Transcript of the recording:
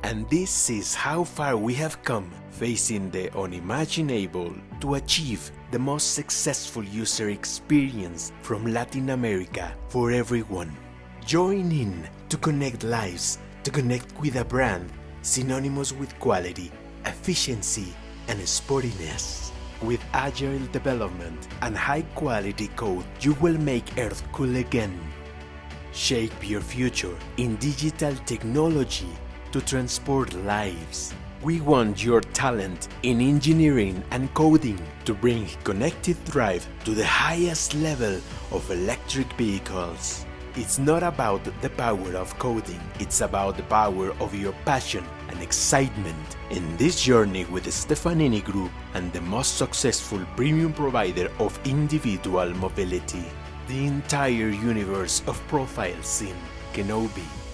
And this is how far we have come, facing the unimaginable to achieve the most successful user experience from Latin America for everyone. Join in to connect lives, to connect with a brand synonymous with quality, efficiency, and sportiness. With Agile Development and High-Quality Code, you will make Earth cool again. Shape your future in digital technology to transport lives. We want your talent in engineering and coding to bring Connected Drive to the highest level of electric vehicles. It's not about the power of coding, it's about the power of your passion and excitement in this journey with the Stefanini Group and the most successful premium provider of individual mobility. The entire universe of profiles in Kenobi.